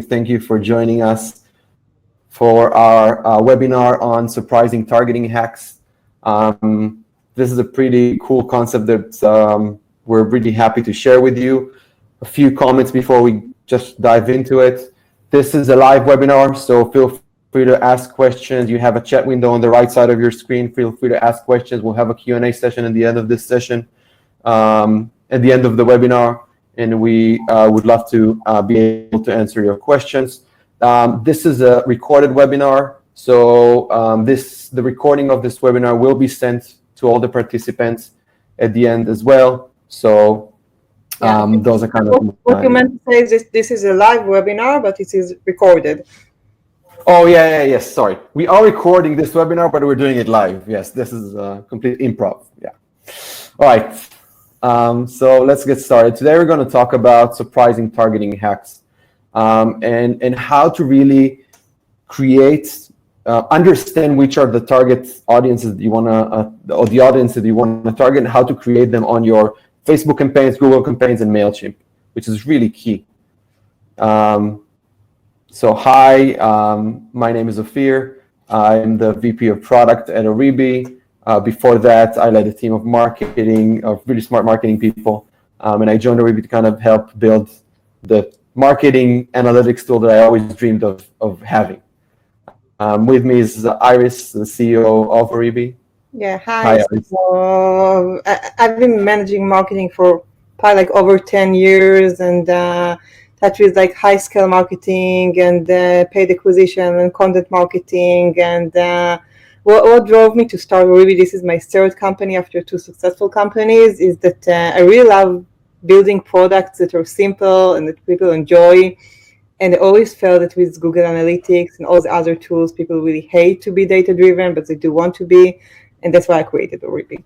Thank you for joining us for our webinar on surprising targeting hacks. This is a pretty cool concept that we're really happy to share with you. A few comments before we just dive into it. This is a live webinar, so feel free to ask questions. You have a chat window on the right side of your screen. Feel free to ask questions. We'll have a Q&A session at the end of this session, at the end of the webinar, and we would love to be able to answer your questions. This is a recorded webinar, so the recording of this webinar will be sent to all the participants at the end as well. So those are kind of what you meant to say is this is a live webinar, but it is recorded. Oh yes. Sorry, we are recording this webinar, but we're doing it live. Yes, this is complete improv. Yeah. All right. So let's get started. Today we're going to talk about surprising targeting hacks, and how to really create, understand which are the target audiences that you want to, or the audiences that you want to target, and how to create them on your Facebook campaigns, Google campaigns, and MailChimp, which is really key. So hi, my name is Ophir. I'm the VP of Product at Oribi. Before that, I led a team of marketing, of really smart marketing people. And I joined Oribi to kind of help build the marketing analytics tool that I always dreamed of having. With me is Iris, the CEO of Oribi. Yeah, hi. So, I've been managing marketing for probably like over 10 years, and that with like high scale marketing and paid acquisition and content marketing. And what drove me to start Oribi, this is my third company after two successful companies, is that I really love building products that are simple and that people enjoy. And I always felt that with Google Analytics and all the other tools, people really hate to be data driven, but they do want to be. And that's why I created Oribi.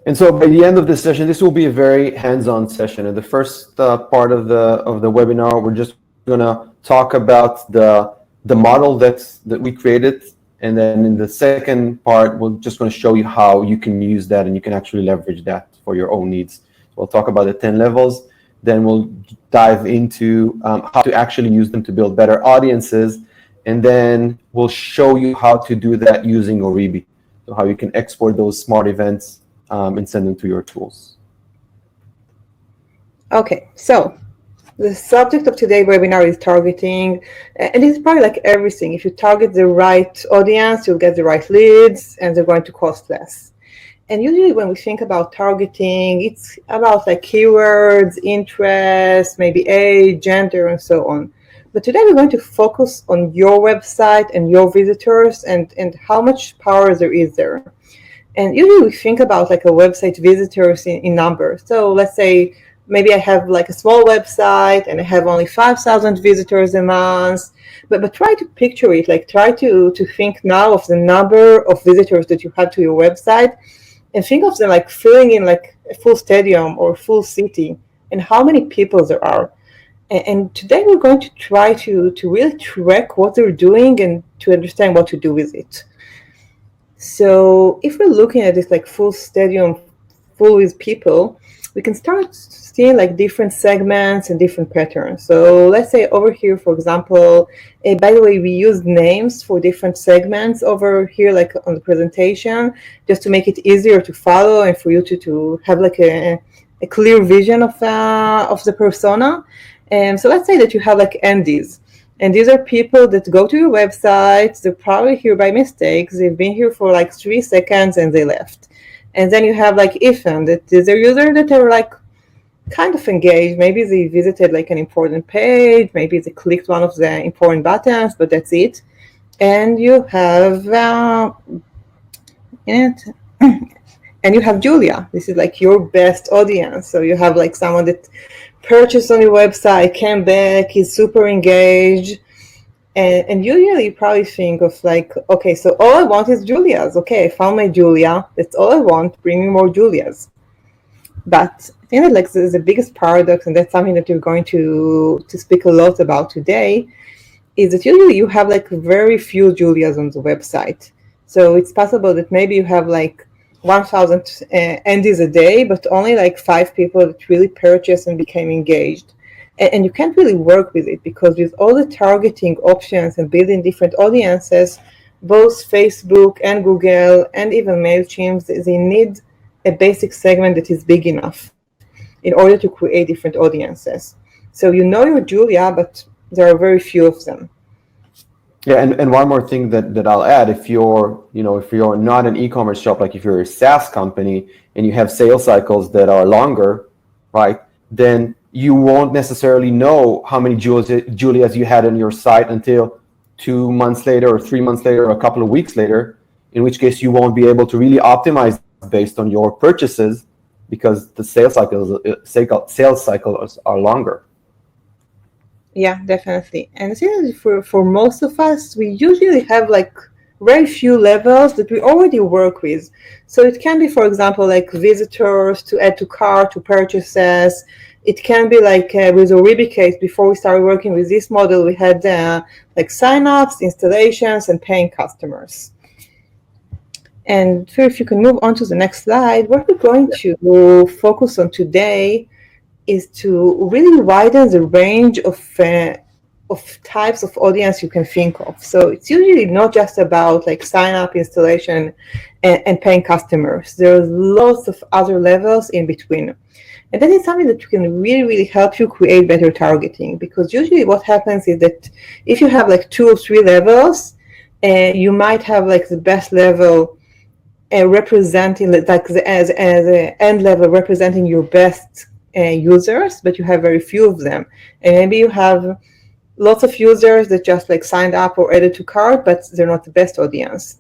And so by the end of this session, this will be a very hands-on session. In the first part of the webinar, we're just going to talk about the model that we created. And then in the second part, we're just going to show you how you can use that and you can actually leverage that for your own needs. So we'll talk about the 10 levels. Then we'll dive into how to actually use them to build better audiences. And then we'll show you how to do that using Oribi. So how you can export those smart events and send them to your tools. Okay, so the subject of today's webinar is targeting, and it's probably like everything. If you target the right audience, you'll get the right leads, and they're going to cost less. And usually when we think about targeting, it's about like keywords, interests, maybe age, gender, and so on. But today we're going to focus on your website and your visitors and how much power there is there. And usually we think about like a website visitors in numbers. So let's say maybe I have like a small website and I have only 5,000 visitors a month. But try to picture it, like try to think now of the number of visitors that you have to your website, and think of them like filling in like a full stadium or full city, and how many people there are. And today we're going to try to really track what they're doing and to understand what to do with it. So if we're looking at this like full stadium full with people, we can start seeing like different segments and different patterns. So let's say over here, for example, by the way, we use names for different segments over here, like on the presentation, just to make it easier to follow and for you to have like a clear vision of the persona. So let's say that you have like NDs, and these are people that go to your website. They're probably here by mistake. They've been here for like 3 seconds and they left. And then you have like IFM, that these are users that are like kind of engaged. Maybe they visited like an important page. Maybe they clicked one of the important buttons, but that's it. And you have and you have Julia. This is like your best audience. So you have like someone that purchased on your website, came back, is super engaged. And usually you probably think of like, okay, so all I want is Julias. Okay, I found my Julia. That's all I want. Bring me more Julias. But I think that like the biggest paradox, and that's something that we're going to speak a lot about today, is that usually you have like very few Julias on the website. So it's possible that maybe you have like 1,000 NDs a day, but only like 5 people that really purchased and became engaged. And you can't really work with it because with all the targeting options and building different audiences, both Facebook and Google and even MailChimp, they need a basic segment that is big enough in order to create different audiences. So you know your Julia, but there are very few of them. Yeah, and one more thing that I'll add, if you're not an e-commerce shop, like if you're a SaaS company and you have sales cycles that are longer, right, then you won't necessarily know how many Julias you had on your site until 2 months later or 3 months later or a couple of weeks later, in which case you won't be able to really optimize based on your purchases because the sales cycles are longer. Yeah, definitely. And I think for most of us, we usually have like very few levels that we already work with. So it can be, for example, like visitors to add to cart, to purchases. It can be like with Oribi case, before we started working with this model, we had like signups, installations, and paying customers. And if you can move on to the next slide, what we're going to focus on today is to really widen the range of types of audience you can think of. So it's usually not just about like sign up, installation, and paying customers. There's lots of other levels in between. And that is something that can really, really help you create better targeting, because usually what happens is that if you have like 2 or 3 levels, you might have like the best level representing like as an end level representing your best users, but you have very few of them. And maybe you have lots of users that just like signed up or added to cart, but they're not the best audience.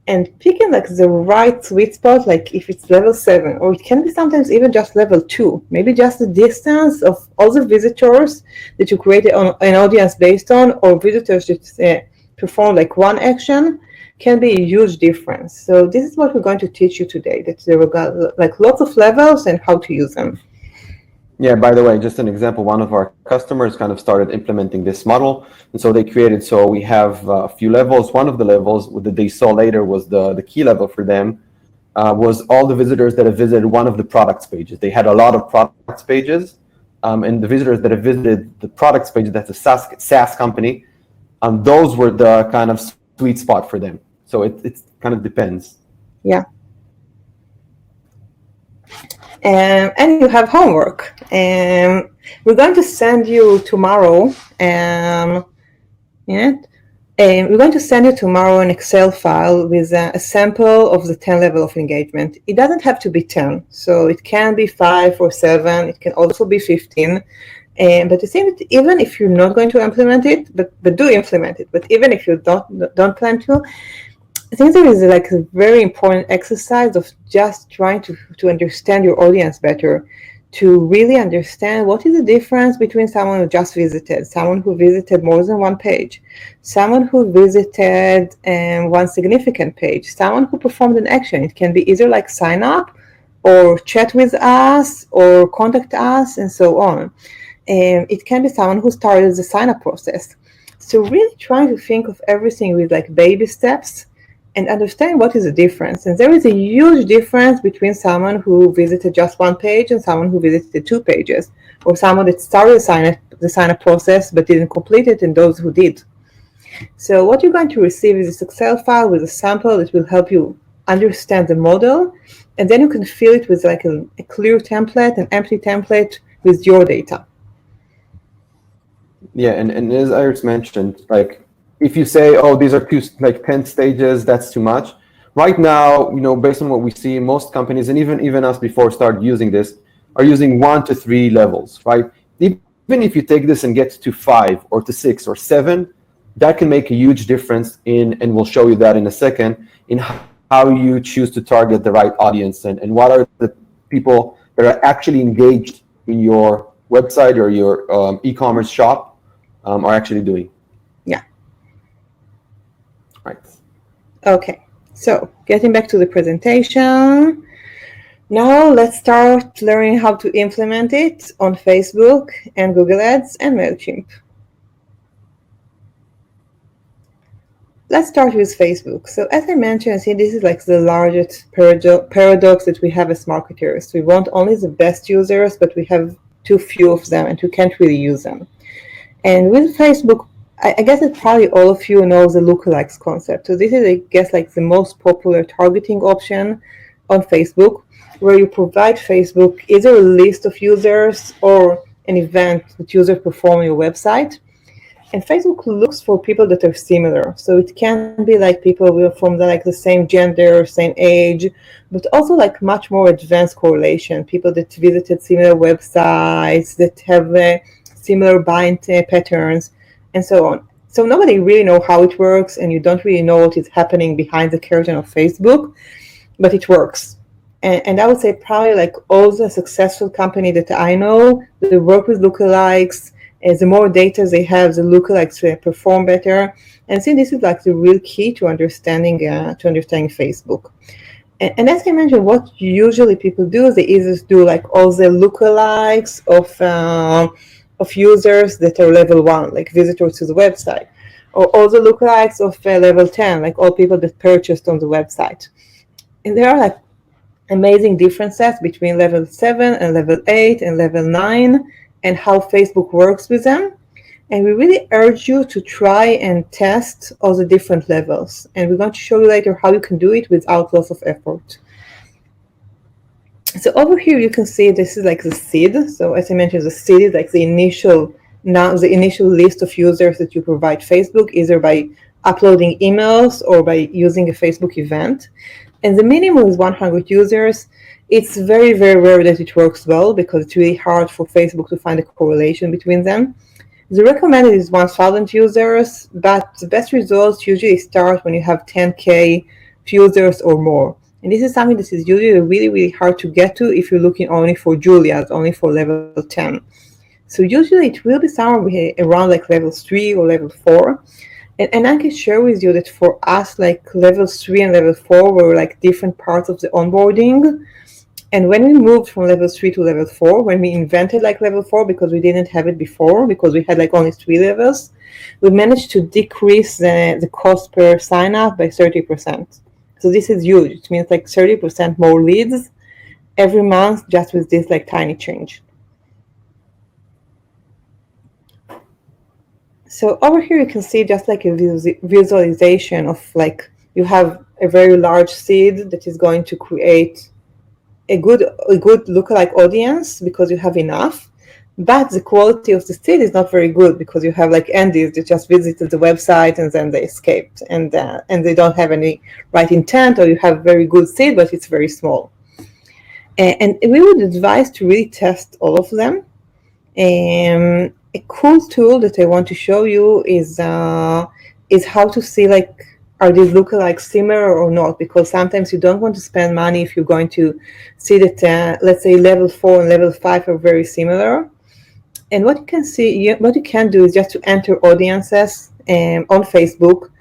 And picking like the right sweet spot, like if it's level 7, or it can be sometimes even just level 2, maybe just the distance of all the visitors that you created on an audience based on, or visitors that perform like one action, can be a huge difference. So this is what we're going to teach you today, that there are like lots of levels and how to use them. Yeah, by the way, just an example, one of our customers kind of started implementing this model. And so they created, so we have a few levels. One of the levels that they saw later was the key level for them, was all the visitors that have visited one of the products pages. They had a lot of products pages, and the visitors that have visited the products page, that's a SaaS company, those were the kind of sweet spot for them. So it kind of depends. Yeah. And you have homework. We're going to send you tomorrow. We're going to send you tomorrow an Excel file with a sample of the 10 level of engagement. It doesn't have to be 10, so it can be 5 or 7. It can also be 15. But I think that even if you're not going to implement it, but do implement it. But even if you don't plan to, I think there is like a very important exercise of just trying to understand your audience better, to really understand what is the difference between someone who just visited, someone who visited more than one page, someone who visited one significant page, someone who performed an action. It can be either like sign up or chat with us or contact us and so on. It can be someone who started the sign up process. So really trying to think of everything with like baby steps and understand what is the difference. And there is a huge difference between someone who visited just one page and someone who visited 2 pages, or someone that started the sign-up process but didn't complete it, and those who did. So what you're going to receive is this Excel file with a sample that will help you understand the model, and then you can fill it with like a clear template, an empty template with your data. Yeah, and as Iris mentioned, like if you say, oh, these are 10 stages, that's too much. Right now, based on what we see, most companies, and even us before started using this, are using 1 to 3 levels, right? Even if you take this and get to 5 or to 6 or 7, that can make a huge difference and we'll show you that in a second, in how you choose to target the right audience and what are the people that are actually engaged in your website or your e-commerce shop are actually doing. Yeah. Right. Okay, so getting back to the presentation. Now let's start learning how to implement it on Facebook and Google Ads and MailChimp. Let's start with Facebook. So as I mentioned, I think this is like the largest paradox that we have as marketers. We want only the best users, but we have too few of them and you can't really use them. And with Facebook, I guess that probably all of you know the lookalikes concept. So this is, I guess, like the most popular targeting option on Facebook, where you provide Facebook either a list of users or an event that users perform on your website. And Facebook looks for people that are similar. So it can be like people from the same gender, same age, but also like much more advanced correlation. People that visited similar websites, that have similar buying patterns, and so on. So nobody really know how it works, and you don't really know what is happening behind the curtain of Facebook, but it works. And I would say probably like all the successful company that I know, they work with lookalikes. The more data they have, the lookalikes perform better. And I think this is like the real key to understanding Facebook. And as I mentioned, what usually people do is they either do like all the lookalikes of users that are level 1, like visitors to the website, or all the lookalikes of level 10, like all people that purchased on the website. And there are like amazing differences between level 7 and level 8 and level 9 and how Facebook works with them. And we really urge you to try and test all the different levels. And we're going to show you later how you can do it without loss of effort. So over here you can see this is like the seed. So as I mentioned, the seed is like the initial list of users that you provide Facebook, either by uploading emails or by using a Facebook event. And the minimum is 100 users. It's very, very rare that it works well because it's really hard for Facebook to find a correlation between them. The recommended is 1,000 users, but the best results usually start when you have 10K users or more. And this is something that is usually really, really hard to get to if you're looking only for Julias, only for level 10. So usually it will be somewhere around like level 3 or level 4. And I can share with you that for us, like level 3 and level 4 were like different parts of the onboarding. And when we moved from level 3 to level 4, when we invented like level 4, because we didn't have it before, because we had like only 3 levels, we managed to decrease the cost per sign up by 30%. So this is huge. It means like 30% more leads every month just with this like tiny change. So over here you can see just like a visualization of like you have a very large seed that is going to create a good lookalike audience because you have enough, but the quality of the seed is not very good because you have like endies that just visited the website and then they escaped and they don't have any right intent, or you have very good seed but it's very small. And we would advise to really test all of them. A cool tool that I want to show you is how to see like are these lookalikes similar or not, because sometimes you don't want to spend money if you're going to see that let's say level 4 and level 5 are very similar. And what you can do is just to enter audiences on Facebook,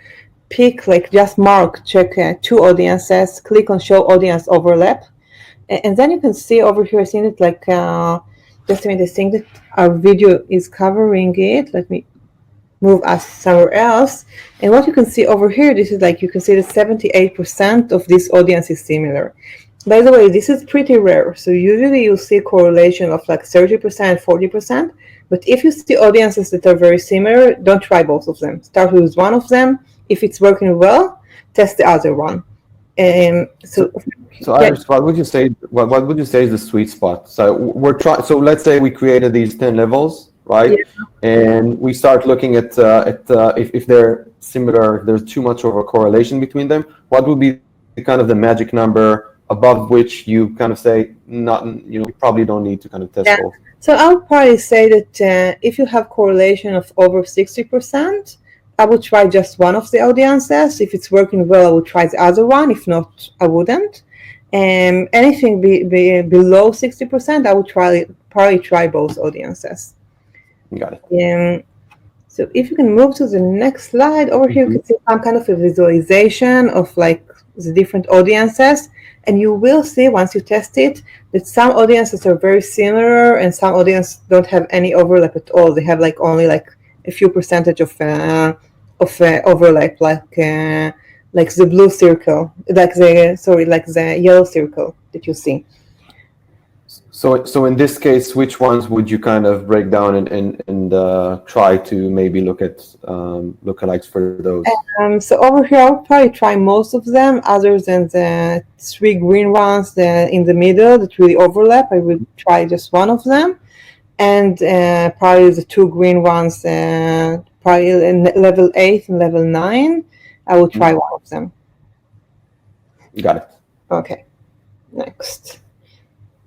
pick like just check 2 audiences, click on show audience overlap, and then you can see over here, I think that like just a minute, I think that our video is covering it. Let me move us somewhere else. And what you can see over here, this is like you can see that 78% of this audience is similar. By the way, this is pretty rare. So usually you'll see a correlation of like 30%, 40%. But if you see audiences that are very similar, don't try both of them. Start with one of them. If it's working well, test the other one. So Iris, what would you say? What would you say is the sweet spot? So we're trying. So let's say we created these 10 levels, right? Yeah. And we start looking at if they're similar, if there's too much of a correlation between them. What would be the kind of the magic number above which you kind of say you probably don't need to kind of test both? So I would probably say that if you have correlation of over 60%. I would try just one of the audiences. If it's working well, I would try the other one. If not, I wouldn't. Anything below 60%, I would probably try both audiences. Got it. So if you can move to the next slide, over here you can see some kind of a visualization of like the different audiences. And you will see once you test it that some audiences are very similar and some audiences don't have any overlap at all. They have like only like a few percentage of overlap, like the blue circle, like the yellow circle that you see. So in this case, which ones would you kind of break down and try to maybe look at lookalikes for those? So over here, I'll probably try most of them, other than the 3 green ones in the middle that really overlap. I will try just one of them, and probably the 2 green ones, probably in level 8 and level 9. I will try one of them. Got it. Okay, next.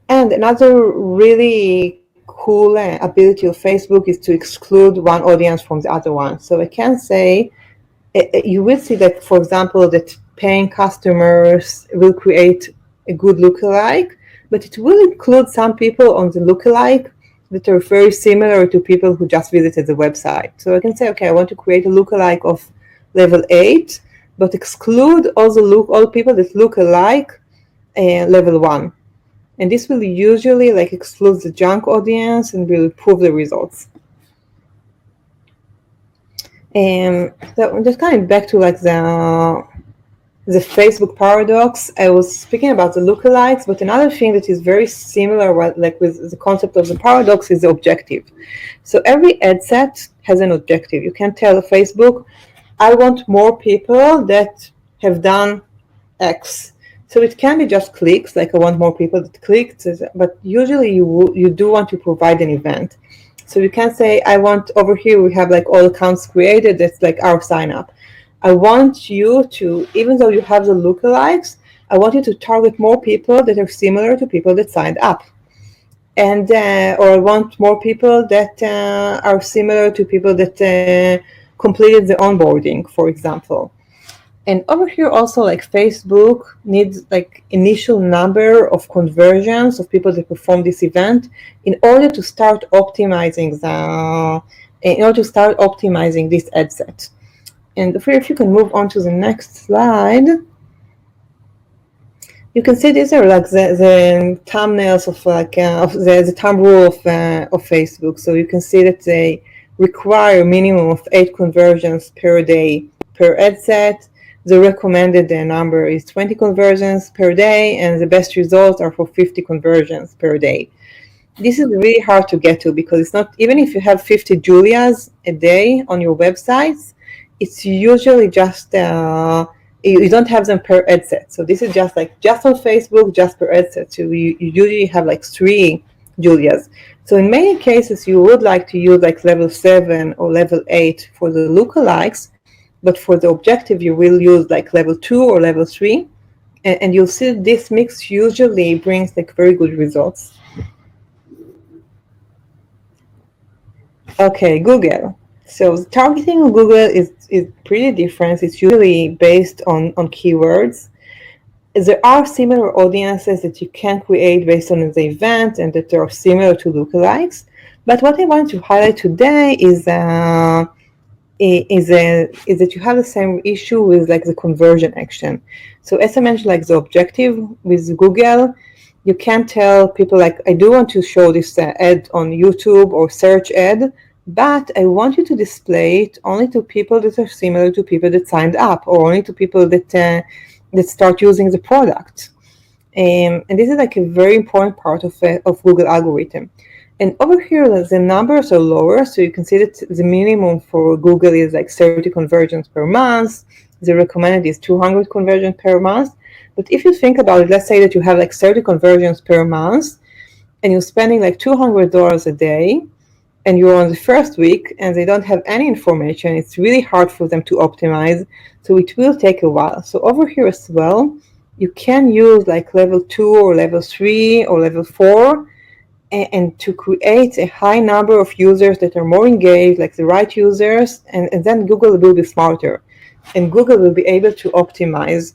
And another really cool ability of Facebook is to exclude one audience from the other one. So I can say, you will see that, for example, that paying customers will create a good lookalike, but it will include some people on the lookalike that are very similar to people who just visited the website. So I can say, okay, I want to create a lookalike of level 8, but exclude all people that look alike level 1. And this will usually exclude the junk audience and will improve the results. So I'm just coming back to the Facebook paradox. I was speaking about the lookalikes, but another thing that is very similar with the concept of the paradox is the objective. So every ad set has an objective. You can tell Facebook, I want more people that have done X. So it can be just clicks, like I want more people that clicked, but usually you do want to provide an event. So you can say, I want, over here we have all accounts created, that's our sign up. I want you to, even though you have the lookalikes, I want you to target more people that are similar to people that signed up. And or I want more people that are similar to people that completed the onboarding, for example. And over here also, Facebook needs initial number of conversions of people that perform this event in order to start optimizing this ad set. And if you can move on to the next slide, you can see these are the thumbnails of the thumb rule of Facebook. So you can see that they require a minimum of 8 conversions per day per ad set. The recommended number is 20 conversions per day, and the best results are for 50 conversions per day. This is really hard to get to because it's not, even if you have 50 Julias a day on your websites, it's usually just, you don't have them per ad set. So this is just just on Facebook, just per ad set. So you usually have 3 Julias. So in many cases, you would like to use level 7 or level 8 for the lookalikes, but for the objective, you will use level 2 or level 3. And you'll see this mix usually brings very good results. Okay, Google. So the targeting on Google is pretty different. It's usually based on keywords. There are similar audiences that you can create based on the event and that are similar to lookalikes. But what I want to highlight today is that you have the same issue with the conversion action. So as I mentioned, the objective with Google, you can't tell people I do want to show this ad on YouTube or search ad, but I want you to display it only to people that are similar to people that signed up, or only to people that start using the product. And this is a very important part of Google algorithm. And over here, the numbers are lower, so you can see that the minimum for Google is 30 conversions per month. The recommended is 200 conversions per month. But if you think about it, let's say that you have 30 conversions per month, and you're spending $200 a day, and you're on the first week, and they don't have any information, it's really hard for them to optimize, so it will take a while. So over here as well, you can use level 2 or level 3 or level 4, and to create a high number of users that are more engaged, the right users, and then Google will be smarter. And Google will be able to optimize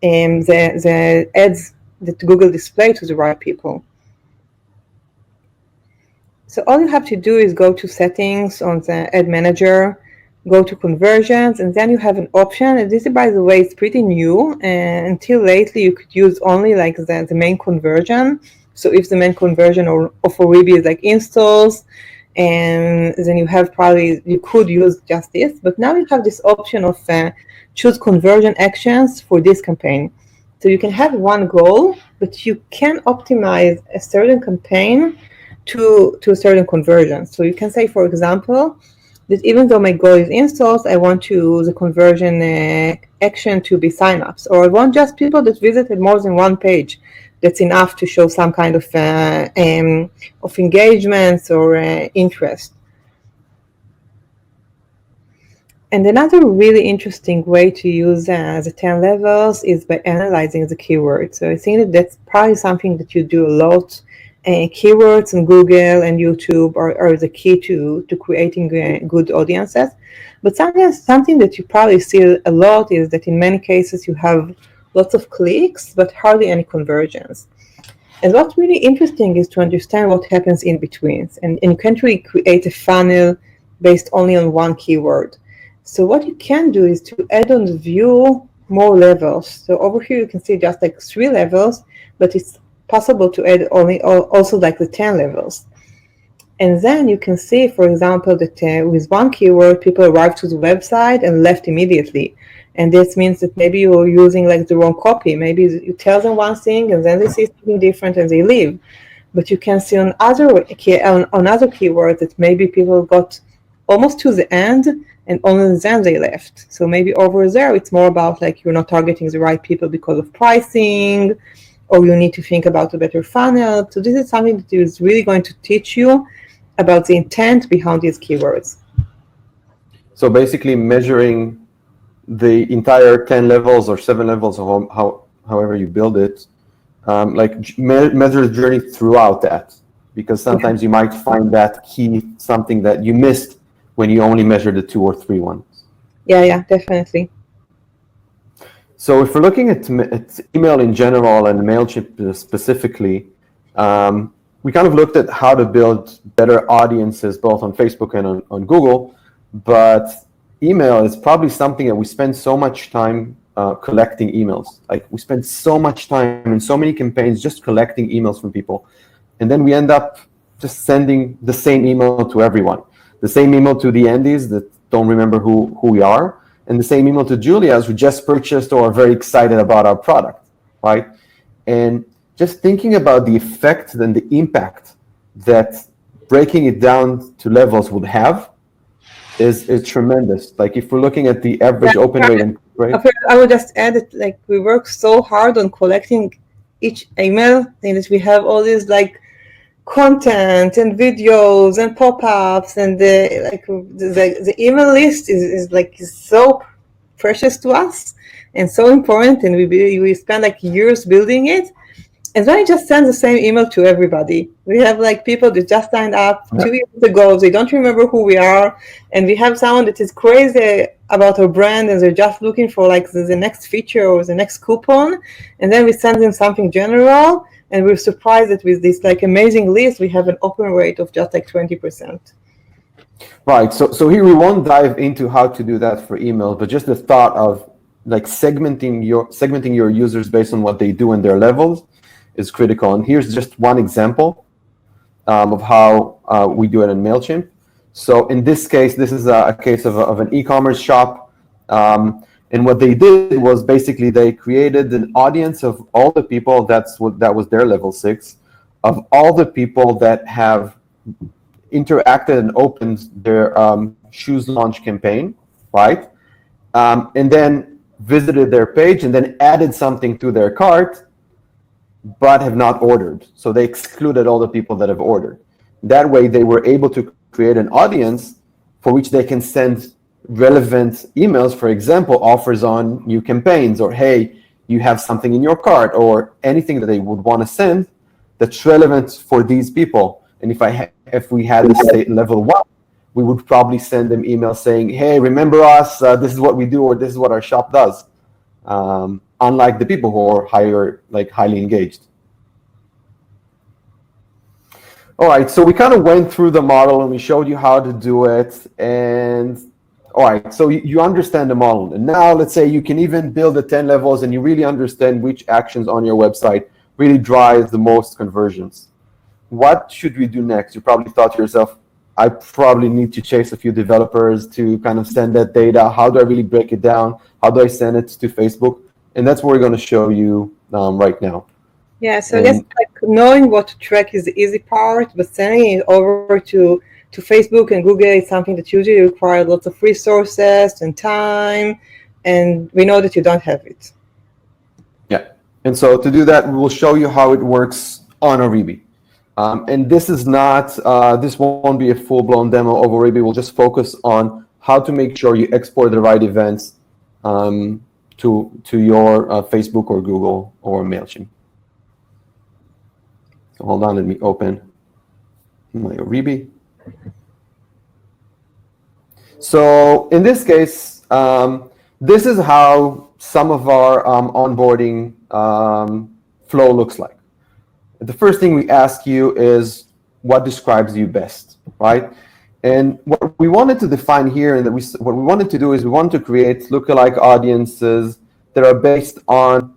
the ads that Google display to the right people. So all you have to do is go to settings on the ad manager, go to conversions, and then you have an option. And this, by the way, is pretty new. And until lately, you could use only the main conversion. So if the main conversion of Oribi is installs, and then you could use just this. But now you have this option of choose conversion actions for this campaign. So So you can have one goal, but you can optimize a certain campaign to a certain conversion. So you can say, for example, that even though my goal is installs, I want the conversion action to be signups, or I want just people that visited more than one page. That's enough to show some kind of engagements or interest. And another really interesting way to use the 10 levels is by analyzing the keywords. So I think that that's probably something that you do a lot. Keywords on Google and YouTube are the key to creating good audiences. But something that you probably see a lot is that in many cases you have lots of clicks, but hardly any conversions. And what's really interesting is to understand what happens in between. And you can't really create a funnel based only on one keyword. So what you can do is to add on the view more levels. So over here you can see just like 3 levels, but it's possible to add also like the 10 levels. And then you can see, for example, that with one keyword, people arrive to the website and left immediately. And this means that maybe you're using like the wrong copy. Maybe you tell them one thing and then they see something different and they leave. But you can see on other keywords that maybe people got almost to the end and only then they left. So maybe over there it's more about like you're not targeting the right people because of pricing, or you need to think about a better funnel. So this is something that is really going to teach you about the intent behind these keywords. So basically measuring the entire 10 levels or 7 levels of however you build it, measure the journey throughout that, because sometimes you might find that key something that you missed when you only measure the 2 or 3 ones. Yeah, definitely. So if we're looking at email in general and MailChimp specifically, we kind of looked at how to build better audiences both on Facebook and on Google, but email is probably something that we spend so much time collecting emails. Like we spend so much time in so many campaigns just collecting emails from people. And then we end up just sending the same email to everyone. The same email to the Andes that don't remember who we are, and the same email to Julias who just purchased or are very excited about our product, right? And just thinking about the effect and the impact that breaking it down to levels would have is tremendous. Like if we're looking at the average open rate and I would just add that like we work so hard on collecting each email, and that we have all these like content and videos and pop-ups, and the email list is so precious to us and so important, and we spend like years building it. And then I just send the same email to everybody. We have like people that just signed up 2 years ago. They don't remember who we are. And we have someone that is crazy about our brand and they're just looking for like the next feature or the next coupon. And then we send them something general. And we're surprised that with this like amazing list, we have an open rate of just like 20%. Right. So here we won't dive into how to do that for emails, but just the thought of like segmenting your users based on what they do and their levels is critical. And here's just one example of how we do it in MailChimp. So in this case, this is a case of an e-commerce shop. And what they did was basically they created an audience of all the people, that was their level 6, of all the people that have interacted and opened their shoes launch campaign, right? And then visited their page and then added something to their cart, but have not ordered. So they excluded all the people that have ordered. That way they were able to create an audience for which they can send relevant emails, for example, offers on new campaigns, or hey, you have something in your cart, or anything that they would want to send that's relevant for these people. And if we had this state level 1, we would probably send them emails saying, hey, remember us, this is what we do, or this is what our shop does. Unlike the people who are highly engaged. All right, so we kind of went through the model and we showed you how to do it. And all right, so you understand the model. And now let's say you can even build the 10 levels and you really understand which actions on your website really drive the most conversions. What should we do next? You probably thought to yourself, I probably need to chase a few developers to kind of send that data. How do I really break it down? How do I send it to Facebook? And that's what we're going to show you right now. Yeah, so I guess like knowing what to track is the easy part, but sending it over to Facebook and Google is something that usually requires lots of resources and time, and we know that you don't have it. Yeah, and so to do that, we will show you how it works on Oribi. And this is not, this won't be a full-blown demo of Oribi. We'll just focus on how to make sure you export the right events to your Facebook or Google or MailChimp. So hold on, let me open my Oribi. So in this case, this is how some of our onboarding flow looks like. The first thing we ask you is what describes you best, right? And what we wanted to define here, and what we wanted to do is we wanted to create lookalike audiences that are based on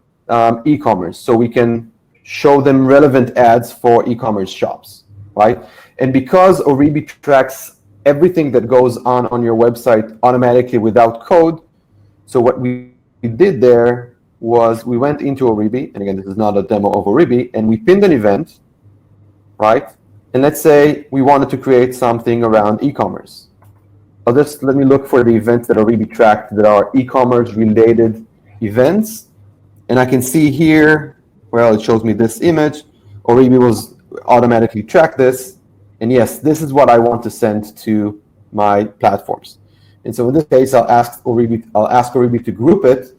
e-commerce, so we can show them relevant ads for e-commerce shops, right? And because Oribi tracks everything that goes on your website automatically without code, so what we did there was we went into Oribi, and again, this is not a demo of Oribi, and we pinned an event, right? And let's say we wanted to create something around e-commerce. Let me look for the events that Oribi tracked that are e-commerce related events. And I can see here, well, it shows me this image. Oribi was automatically tracked this. And yes, this is what I want to send to my platforms. And so in this case, I'll ask Oribi to group it.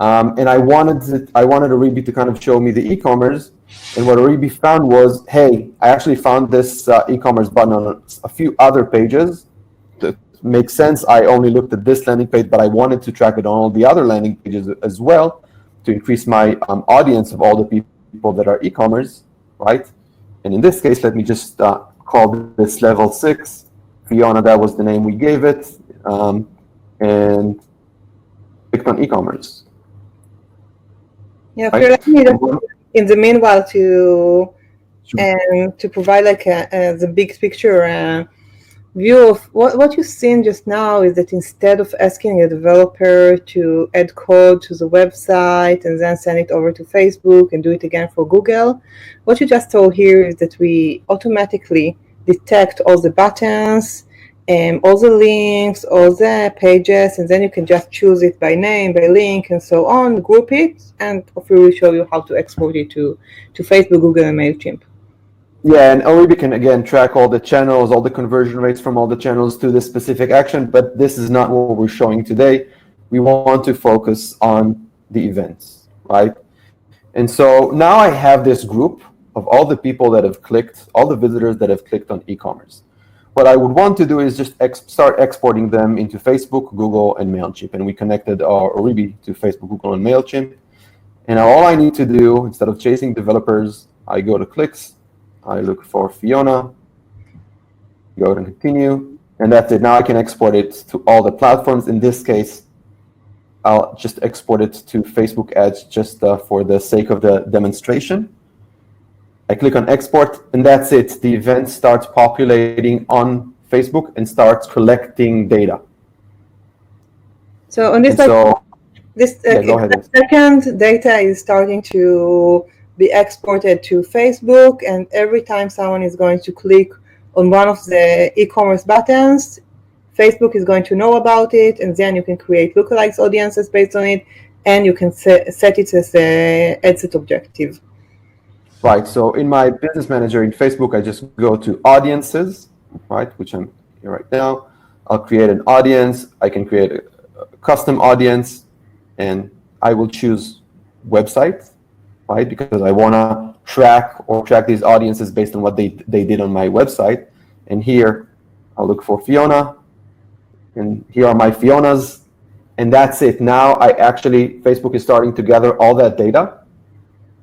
And I wanted Oribi to kind of show me the e-commerce. And what Oribi found was, hey, I actually found this e-commerce button on a few other pages. That makes sense. I only looked at this landing page, but I wanted to track it on all the other landing pages as well to increase my audience of all the people that are e-commerce, right? And in this case, let me just call this level 6. Fiona, that was the name we gave it, and clicked on e-commerce. Yeah, if you're letting me in the meanwhile to provide like the big picture view of what you've seen just now is that instead of asking a developer to add code to the website and then send it over to Facebook and do it again for Google, what you just saw here is that we automatically detect all the buttons, all the links, all the pages, and then you can just choose it by name, by link, and so on, group it, and we will show you how to export it to Facebook, Google, and MailChimp. Yeah, and Oribi can, again, track all the channels, all the conversion rates from all the channels to this specific action, but this is not what we're showing today. We want to focus on the events, right? And so now I have this group of all the people that have clicked, all the visitors that have clicked on e-commerce. What I would want to do is just start exporting them into Facebook, Google, and MailChimp. And we connected our Oribi to Facebook, Google, and MailChimp. And now all I need to do, instead of chasing developers, I go to clicks, I look for Fiona, go to continue, and that's it. Now I can export it to all the platforms. In this case, I'll just export it to Facebook ads just for the sake of the demonstration. I click on export, and that's it. The event starts populating on Facebook and starts collecting data. So on this, second data is starting to be exported to Facebook, and every time someone is going to click on one of the e-commerce buttons, Facebook is going to know about it, and then you can create lookalikes audiences based on it, and you can set it as an ad set objective. Right, so in my business manager in Facebook, I just go to audiences, right, which I'm here right now. I'll create an audience. I can create a custom audience, and I will choose website, right, because I want to track these audiences based on what they did on my website. And here, I'll look for Fiona, and here are my Fionas, and that's it. Now Facebook is starting to gather all that data,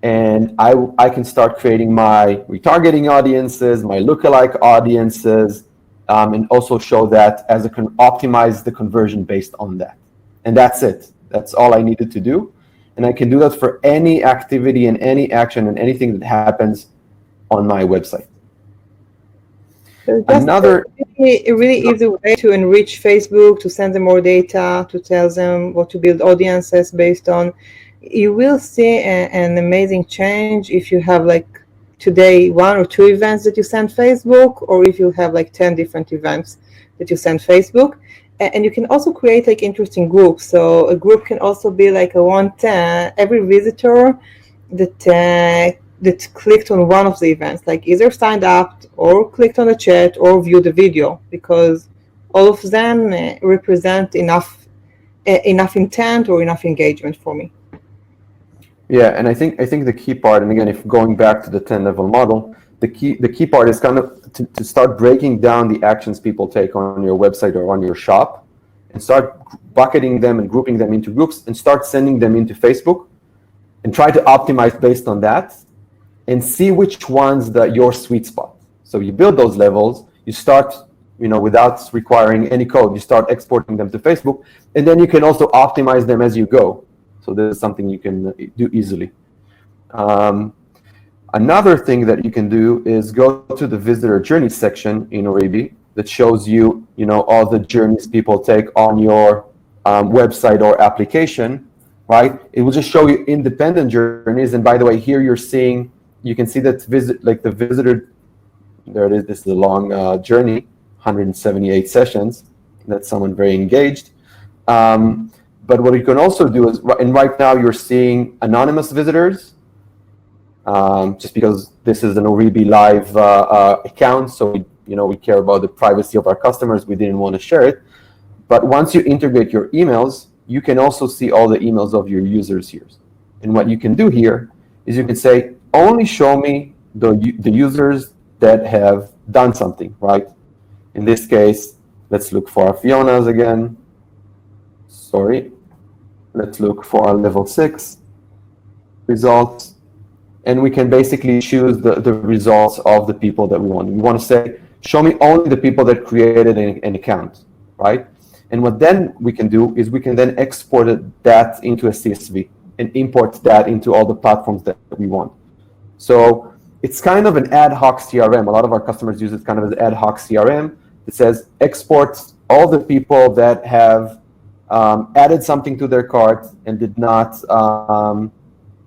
and I can start creating my retargeting audiences, my lookalike audiences, and also show that as optimize the conversion based on that. And that's it. That's all I needed to do. And I can do that for any activity and any action and anything that happens on my website. So another a really easy way to enrich Facebook, to send them more data, to tell them what to build audiences based on. you will see an amazing change if you have like today 1 or 2 events that you send Facebook, or if you have like 10 different events that you send Facebook. And you can also create like interesting groups. So a group can also be like every visitor that clicked on one of the events, like either signed up or clicked on the chat or viewed the video, because all of them represent enough intent or enough engagement for me. Yeah, and I think the key part, and again, if going back to the 10-level model, the key part is kind of to start breaking down the actions people take on your website or on your shop, and start bucketing them and grouping them into groups, and start sending them into Facebook, and try to optimize based on that, and see which one's your sweet spot. So you build those levels, you start, without requiring any code, you start exporting them to Facebook, and then you can also optimize them as you go. So this is something you can do easily. Another thing that you can do is go to the visitor journey section in Oribi that shows you, all the journeys people take on your website or application, right? It will just show you independent journeys. And by the way, here you can see that the visitor, there it is. This is a long journey, 178 sessions. That's someone very engaged. But what you can also do is, and right now you're seeing anonymous visitors, just because this is an Oribi live account, so we care about the privacy of our customers. We didn't want to share it. But once you integrate your emails, you can also see all the emails of your users here. And what you can do here is you can say, only show me the users that have done something, right? In this case, let's look for our Fiona's again. Sorry. Let's look for our level 6 results. And we can basically choose the results of the people that we want. We want to say, show me only the people that created an account, right? And what then we can do is we can then export that into a CSV and import that into all the platforms that we want. So it's kind of an ad hoc CRM. A lot of our customers use it kind of as ad hoc CRM. It says export all the people that have added something to their cart and did not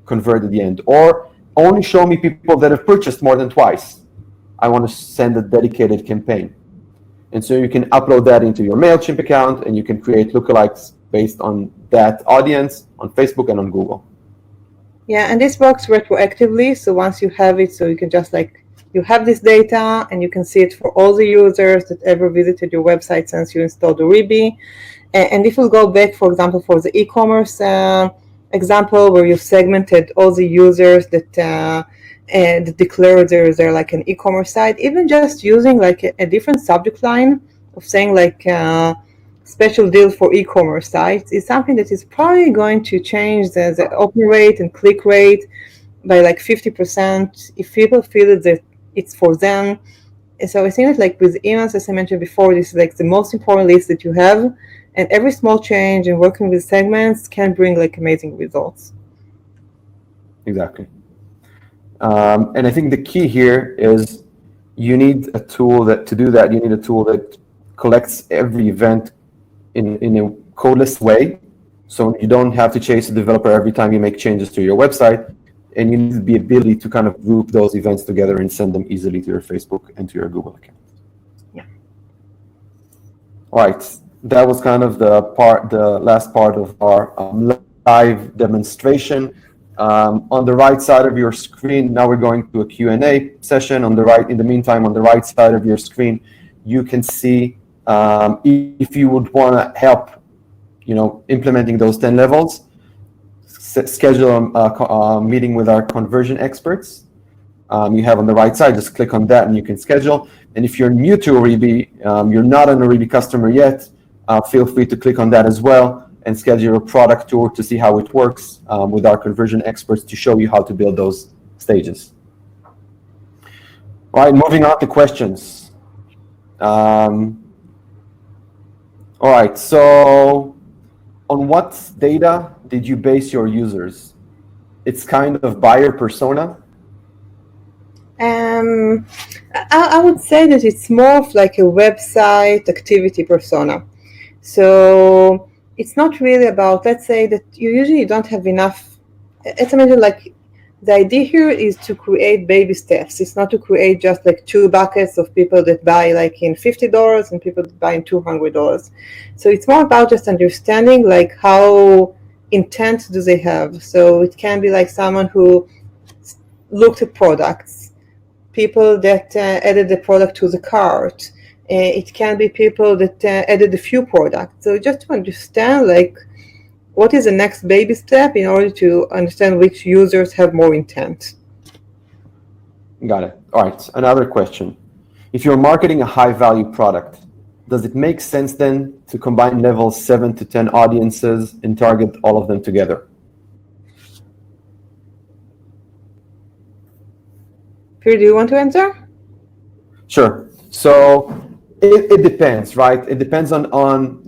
convert at the end. Or only show me people that have purchased more than twice. I want to send a dedicated campaign. And so you can upload that into your MailChimp account, and you can create lookalikes based on that audience on Facebook and on Google. Yeah, and this works retroactively. So once you have it, so you can just you have this data and you can see it for all the users that ever visited your website since you installed Oribi. And if we go back, for example, for the e-commerce example where you segmented all the users that declared they're like an e-commerce site, even just using like a different subject line of saying like special deal for e-commerce sites is something that is probably going to change the open rate and click rate by like 50% if people feel that it's for them. And so I think that like with emails, as I mentioned before, this is like the most important list that you have, and every small change in working with segments can bring like amazing results. Exactly. And I think the key here is you need a tool to do that. You need a tool that collects every event in a codeless way, so you don't have to chase the developer every time you make changes to your website, and you need the ability to kind of group those events together and send them easily to your Facebook and to your Google account. Yeah. All right, that was kind of the last part of our live demonstration. On the right side of your screen, now we're going to a Q&A session. On the right, in the meantime, on the right side of your screen, you can see if you would want to help, implementing those 10 levels, schedule a meeting with our conversion experts. You have on the right side, just click on that and you can schedule. And if you're new to Oribi, you're not an Oribi customer yet, feel free to click on that as well and schedule a product tour to see how it works with our conversion experts to show you how to build those stages. All right, moving on to questions. All right, so on what data did you base your users? It's kind of buyer persona? I would say that it's more of like a website activity persona. So it's not really about, let's say that you usually don't have enough as I mentioned, like the idea here is to create baby steps. It's not to create just like two buckets of people that buy like in $50 and people that buy in $200. So it's more about just understanding like how intent do they have. So it can be like someone who looked at products, people that added the product to the cart. It can be people that added a few products. So just to understand like what is the next baby step in order to understand which users have more intent. Got it. All right. Another question. If you're marketing a high-value product, does it make sense then to combine levels 7 to 10 audiences and target all of them together? Peter, do you want to answer? Sure. So it depends, right? It depends on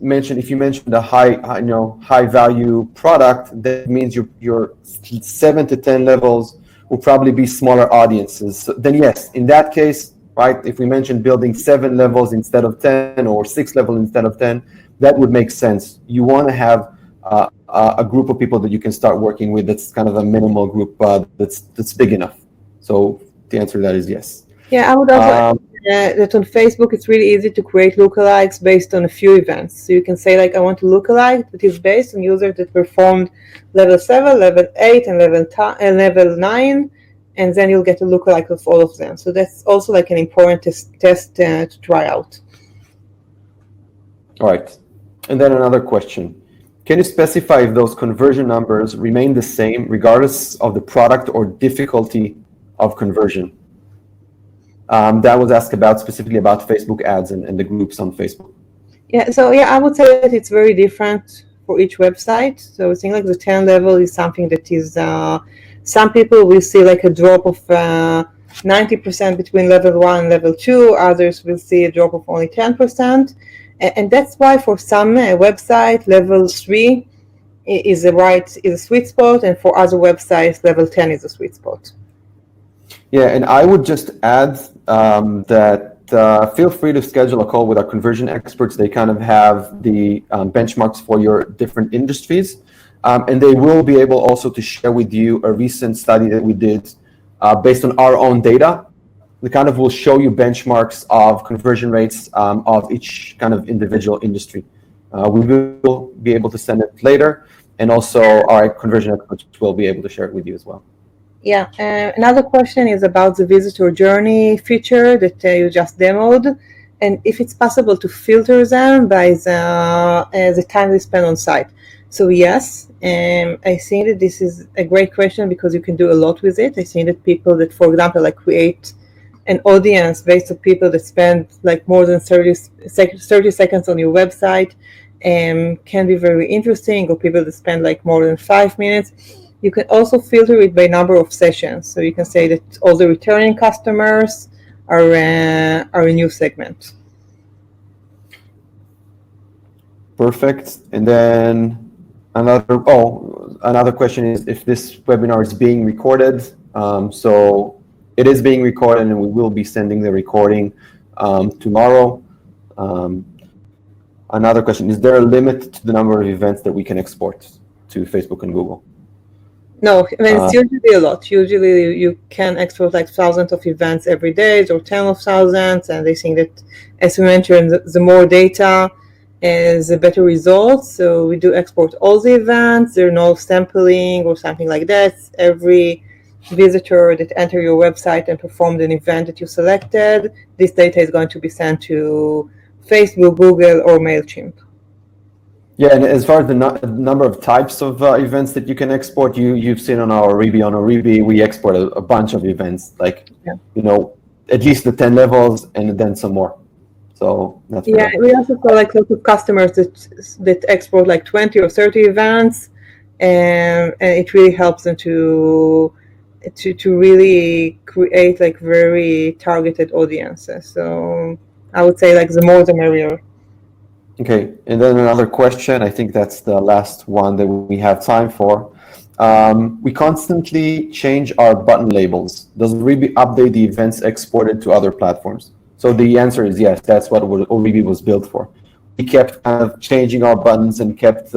if you mentioned a high value product, that means your 7 to 10 levels will probably be smaller audiences. So then yes, in that case, right, if we mentioned building 7 levels instead of 10 or 6 levels instead of 10, that would make sense. You want to have a group of people that you can start working with that's kind of a minimal group that's big enough. So the answer to that is yes. Yeah, I would also add that on Facebook it's really easy to create lookalikes based on a few events. So you can say like I want a lookalike that is based on users that performed level 7, level 8, and level 9, and then you'll get a lookalike of all of them. So that's also like an important test to try out. All right. And then another question. Can you specify if those conversion numbers remain the same regardless of the product or difficulty of conversion? That was asked about specifically about Facebook ads and the groups on Facebook. Yeah, so I would say that it's very different for each website. So I think like the 10 level is something that is, some people will see like a drop of 90% between level 1 and level 2, others will see a drop of only 10%. And that's why for some website, level 3 is a sweet spot, and for other websites, level 10 is a sweet spot. Yeah, and I would just add that feel free to schedule a call with our conversion experts. They kind of have the benchmarks for your different industries, and they will be able also to share with you a recent study that we did based on our own data. We kind of will show you benchmarks of conversion rates of each kind of individual industry. We will be able to send it later, and also our conversion experts will be able to share it with you as well. Yeah, another question is about the visitor journey feature that you just demoed, and if it's possible to filter them by the time they spend on site. So yes, I think that this is a great question because you can do a lot with it. I think that people that, for example, like create an audience based on people that spend like more than 30 seconds on your website can be very interesting, or people that spend like more than 5 minutes. You can also filter it by number of sessions. So you can say that all the returning customers are a new segment. Perfect. And then another question is if this webinar is being recorded. So it is being recorded, and we will be sending the recording tomorrow. Another question, is there a limit to the number of events that we can export to Facebook and Google? No, I mean, it's usually a lot. Usually you can export like thousands of events every day or 10 of thousands. And I think that, as we mentioned, the more data is the better results. So we do export all the events. There's no sampling or something like that. Every visitor that entered your website and performed an event that you selected, this data is going to be sent to Facebook, Google, or MailChimp. Yeah, and as far as the number of types of events that you can export, you've seen on our Oribi. On Oribi, we export a bunch of events, like at least the 10 levels, and then some more. So that's we also saw like lots of customers that export like 20 or 30 events, and it really helps them to really create like very targeted audiences. So I would say like the more the merrier. Okay, and then another question, I think that's the last one that we have time for. We constantly change our button labels. Does Oribi update the events exported to other platforms? So the answer is yes, that's what Oribi was built for. We kept kind of changing our buttons and kept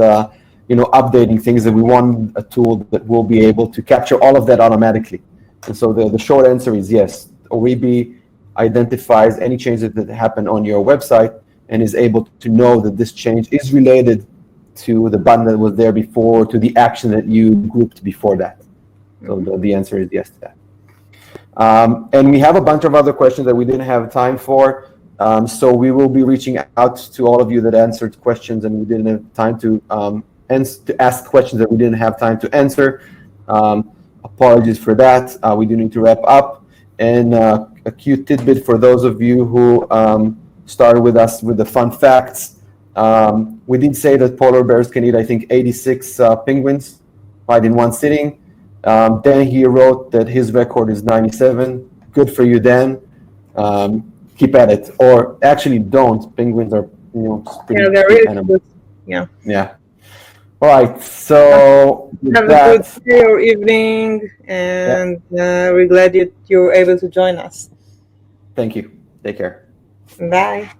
updating things, that we want a tool that will be able to capture all of that automatically. And so the short answer is yes. Oribi identifies any changes that happen on your website and is able to know that this change is related to the button that was there before, to the action that you grouped before that. So the answer is yes to that. And we have a bunch of other questions that we didn't have time for. So we will be reaching out to all of you that answered questions and we didn't have time to ask questions that we didn't have time to answer. Apologies for that. We do need to wrap up. And a cute tidbit for those of you who started with us with the fun facts. We did say that polar bears can eat, I think, 86 penguins, right, in one sitting. Dan here wrote that his record is 97. Good for you, Dan. Keep at it, or actually don't. Penguins are, pretty they're really animals. good. Yeah. All right. So have a good day or evening, and we're glad you were able to join us. Thank you. Take care. Bye.